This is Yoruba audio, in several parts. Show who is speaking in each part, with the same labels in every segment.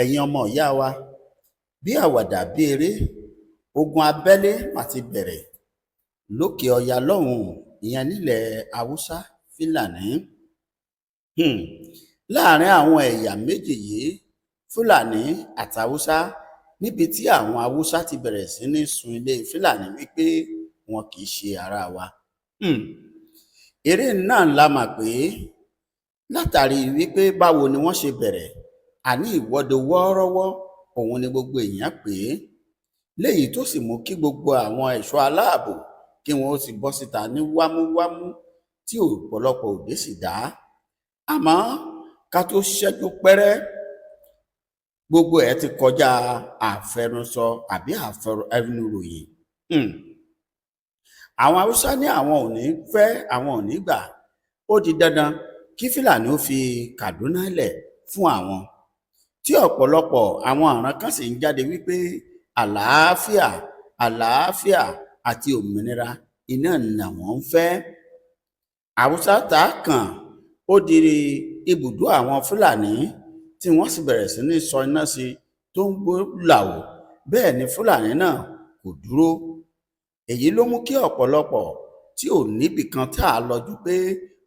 Speaker 1: ẹ̀yin ọmọ ìyá wa, bí àwàdà bí eré, ogun abẹ́lé mà ti bẹ̀rẹ̀ lókè ọya lọ́hùn-ún, ìyẹn nílẹ̀ haúsá fúlàní. Láàrin àwọn ẹ̀yà méjì yìí, fúlàní àti haúsá, níbi tí àwọn haúsá ti bẹ̀rẹ̀ sí ní sun ilé fúlàní wípé wọn kì í ṣe ara wa. Eré náà la mà pé látàrí wípé báwo ni wọ́n ṣe bẹ̀rẹ̀, àní ìwọ́de wọ́ọ́rọ́wọ́ òun ni gbogbo èèyàn pè é, léyìí tó sì mú kí gbogbo àwọn ẹ̀ṣọ́ aláàbò kí wọ́n ó sì bọ́ síta ní wámúwámú tí ọ̀pọ̀lọpọ̀ òde sì dá. Àmọ́ ká tó ṣẹ́jú pẹ́rẹ́, gbogbo ẹ̀ ti kọjá àfẹnusọ àbí àfẹnuròyìn. Àwọn haúsá ní àwọn ò ní fẹ́, àwọn ò ní gbà, ó di dandan kí fúlàní ó fi Kaduna lẹ̀ fún àwọn, tí ọ̀pọ̀lọpọ̀ àwọn ọ̀ràn kan sì ń jáde wípé àlàáfíà àlàáfíà àti òmìnira iná làwọn ń fẹ́. Haúsá tá a kàn ó di ibùdó àwọn fúlàní tí wọ́n sì bẹ̀rẹ̀ sí ní sọ iná sí tó ń gbó làwò, bẹ́ẹ̀ ni fúlàní náà kò dúró. Èyí ló mú kí ọ̀pọ̀lọpọ̀ tí ò níbì kan tá a lọ ju pé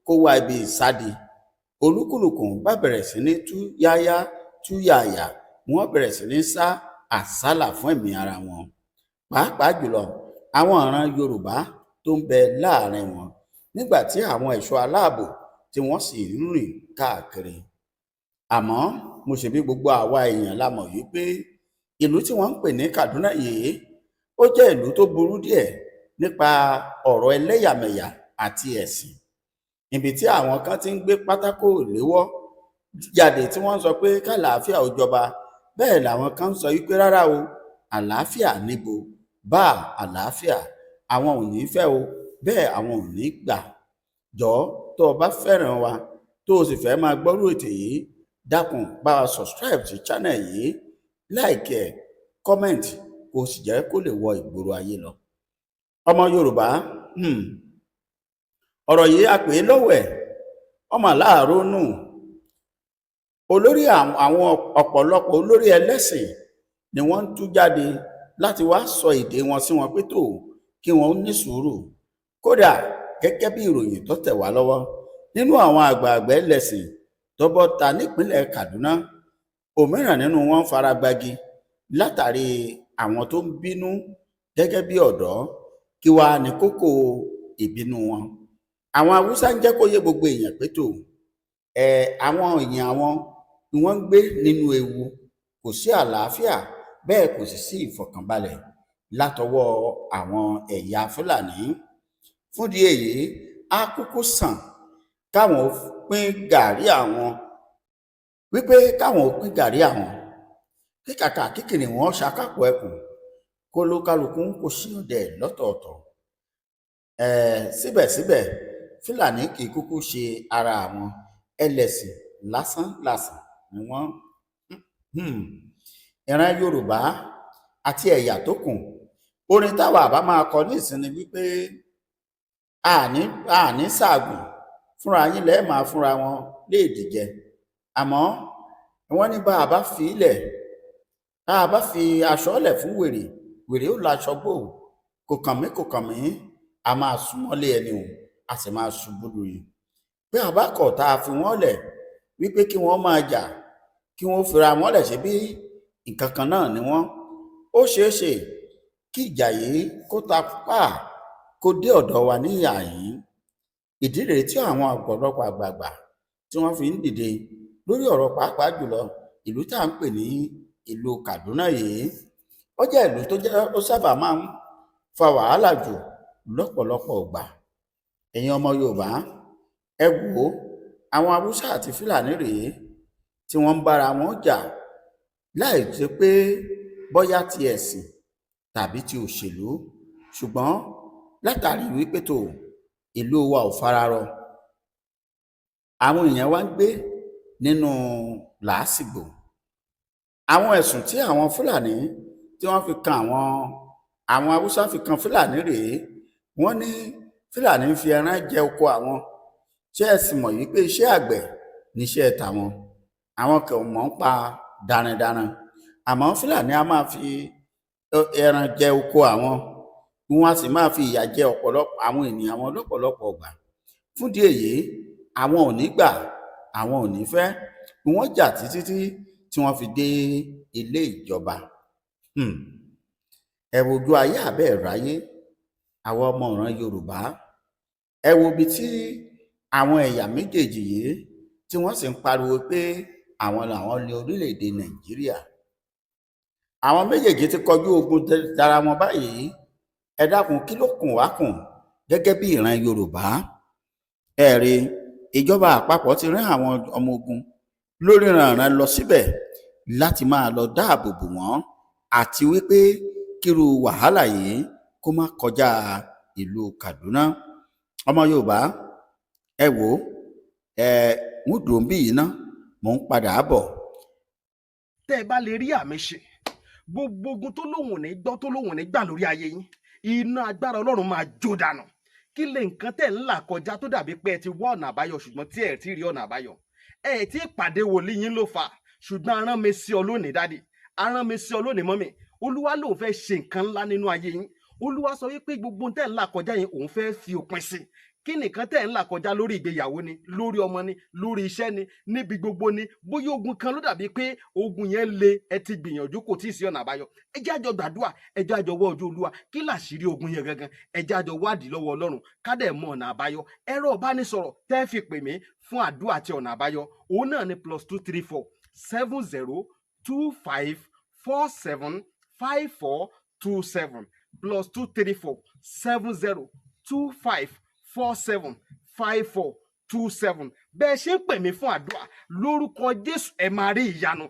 Speaker 1: kó wá ibi ìsádi, olúkúlùkù bá bẹ̀rẹ̀ sí ní tú yáyá tú yàyà, wọ́n bẹ̀rẹ̀ sí ní sá àsálà fún ẹ̀mí ara wọn, pàápàá jùlọ àwọn ọ̀ràn Yorùbá tó ń bẹ láàrin wọn, nígbà tí àwọn ẹ̀ṣọ́ aláàbò tí wọ́n sì ń rìn káàkiri. Àmọ́ mo ṣe bí gbogbo àwa èèyàn la mọ̀ wípé ìlú tí wọ́n ń pè ní Kaduna yìí, ó jẹ́ ìlú tó burú díẹ̀ nípa ọ̀rọ̀ ẹlẹ́yàmẹ̀yà àti ẹ̀sìn, níbi tí àwọn kan ti ń gbé pátákó ìléwọ́ jáde tí wọ́n sọ pé kàlàáfíà ó jọba, bẹ́ẹ̀ làwọn kan sọ wípé rárá o, àlàáfíà níbo, bá àlàáfíà àwọn ò ní fẹ́ o, bẹ́ẹ̀ àwọn ò ní gbà. Jọ̀ọ́ tó o bá fẹ́ràn wa tó o sì fẹ́ máa gbọ́rú ètò yìí, dákun bá wa subscribe sí channel yìí, like ẹ̀, comment kó o sì jẹ́ kó lè wọ ìgboro ayé lọ. Ọmọ Yorùbá, ọ̀rọ̀ yìí a pè é lọ́wẹ̀ ọmọ aláàárọ̀ nù. Olórí àwọn ọ̀pọ̀lọpọ̀ olórí ẹlẹ́sìn ni wọ́n ń tú jáde láti wá sọ èdè wọn sí wọn pé tó kí wọ́n ní sùúrù. Kódà gẹ́gẹ́ bí ìròyìn tó tẹ̀ wá lọ́wọ́, nínú àwọn àgbààgbà ẹlẹ́sìn tó bọ́ ta nípínlẹ̀ Kaduna, òmíràn nínú wọn fara gbági látàrí àwọn tó ń bínú gẹ́gẹ́ bí ọ̀dọ́. Kí wá ní kókó ìbínú wọn? Àwọn haúsá ń jẹ́ kó yé gbogbo èèyàn pé tó àwọn èèyàn àwọn ni wọ́n ń gbé nínú ewu, kò sí àlàáfíà, bẹ́ẹ̀ kò sì sí ìfọ̀kànbalẹ̀ látọwọ́ àwọn ẹ̀yà fúlàní. Fúndìí èyí, á kúkú sàn káwọn pín gàrí àwọn, wípé káwọn pín gàrí àwọn, kí kàkà kíkìrì wọn ṣàkápọ̀ ẹkùn, kó ló kálukú kò sí ọdẹ lọ́tọ̀ọ̀tọ̀. Síbẹ̀síbẹ̀ fúlàní kì í kúkú ṣe ara àwọn, ẹlẹ́sìn lásán ni wọ́n. Ìran Yorùbá àti ẹ̀yà tó kù, orin táwa àbá máa kọ ní ìsinmi wípé àní ṣàgùn fúnra yín lẹ́ẹ̀ máa fúnra wọn léèdì jẹ. Àmọ́ wọ́n ní bá a bá fi ilẹ̀, bá a bá fi aṣọ lẹ̀ fún wèrè, wèrè ó laṣọ bò, kò kàn mí a máa súnmọ́lé ẹni o, a sì máa ṣubú lórí. Bí a bá kọ̀ tá a fi wọ́n lẹ̀ wípé kí wọ́n máa jà, kí wọ́n fira wọ́n lẹ̀, ṣe bí nǹkan kan náà ni wọ́n, ó ṣeé ṣe kí ìjà yìí kó ta pa kó dé ọ̀dọ̀ wa ní ìhà yìí. Ìdí rèé tí àwọn ọ̀pọ̀lọpọ̀ àgbààgbà tí wọ́n fi ń dìde lórí ọ̀rọ̀ pàápàá jùlọ ìlú tá à ń pè ní ìlú Kaduna yìí. Ó jẹ́ ìlú tó jẹ́ ó sábà máa ń fa wàhálà jù lọ́pọ̀lọpọ̀ ìgbà. Ẹ̀yin ọmọ Yorùbá, ẹ wò ó, àwọn haúsá àti fúlàní rèé tí wọ́n ń bára wọn jà, láì ṣe pé bóyá ti ẹ̀sìn tàbí ti òṣèlú, ṣùgbọ́n látàrí wípé tó ìlú wa ò fararọ, àwọn èèyàn wa ń gbé nínú làásìgbò. Àwọn ẹ̀sùn tí àwọn fúlàní tí wọ́n fi kan àwọn haúsá fi kan fúlàní rèé. Wọ́n ní fúlàní ń fi ẹran jẹ oko àwọn, ṣé ẹ sì mọ̀ yìí pé iṣẹ́ àgbẹ̀ níṣẹ́ tàwọn. àwọn kò mọ̀ ń pa darandaran, àmọ́ Fúlàní a máa fi ẹran jẹ oko àwọn, wọn a sì máa fi ìyà jẹ ọ̀pọ̀lọpọ̀ àwọn ènìyàn wọn lọ́pọ̀lọpọ̀ ọgbà. Fúndìí èyí, àwọn ò ní gbà, àwọn ò ní fẹ́, wọ́n jà títí tí wọ́n fi dé ilé ìjọba. Ẹ wojú ayé àbẹ́ẹ̀ ráyé, àwọn ọmọ ìran Yorùbá, ẹ wo ibi tí àwọn ẹ̀yà méjèèjì yìí tí wọ́n sì ń pariwo pé àwọn làwọn ní orílẹ̀-èdè Nàìjíríà. Àwọn méjèèjì ti kọjú ogun dára wọn báyìí. Ẹ dákun, kí ló kùn wá kùn gẹ́gẹ́ bí ìran Yorùbá? Ẹ rí, ìjọba àpapọ̀ ti rán àwọn ọmọ ogun lóríranran lọ síbẹ̀ láti máa lọ dáàbò bò wọ́n, àti wípé kírú wàhálà yìí kó má kọjá ìlú Kaduna. Ọmọ Yorùbá, ẹ wò ó, ń dùn bí yìí ná, mò ń padà bọ̀.
Speaker 2: Tẹ́ ẹ bá lè rí àmì ṣe, gbogbo ogun tó lóhùn ní gbọ́ tó lóhùn ní gbà lórí ayé yín, iná agbára Ọlọ́run máa jó dànù. Kí lè nǹkan tẹ̀ ń là kọjá tó dàbí pé ẹ ti wá ọ̀nà àbáyọ ṣùgbọ́n tí ẹ ti rí ọ̀nà àbáyọ? Ẹ ti pàdé wòlíì yín ló fà, ṣùgbọ́n arán mi sí ọ lónìí dádì, arán mi sí ọ lónìí mọ́mì. Olúwa lòun fẹ́ ṣe nǹkan ńlá nínú ayé yín. Olúwa sọ wípé gbogbo tẹ̀ ń là kọjá yẹn òun fẹ́ fi òpin sí. Kí nìkan tẹ̀ ń là kọjá lórí ìgbéyàwó ni, lórí ọmọ ni, lórí iṣẹ́ ni, níbi gbogbo ni, bóyá ogun kan ló dàbí pé ogun yẹn le, ẹ ti gbìyànjú kò tíì sí ọ̀nà àbáyọ. Ẹ jẹ́ àjọ gbàdúrà, ẹ jẹ́ àjọ wá ojú Olúwa, kí làṣírí ogun yẹn gangan, ẹ jẹ́ àjọ wádìí lọ́wọ́ Ọlọ́run ká dẹ̀ mọ ọ̀nà àbáyọ. Ẹ̀rọ ìbánisọ̀rọ̀ tẹ́ fi pè mí fún àdúrà àti ọ̀nà àbáyọ, òun náà ni +234 70 25 47 5427 +234 70 25 47 5427. Bẹ́ẹ̀ ṣe ń pè mí fún àdúrà lórúkọ Jésù, ẹ máa rí ìyanu.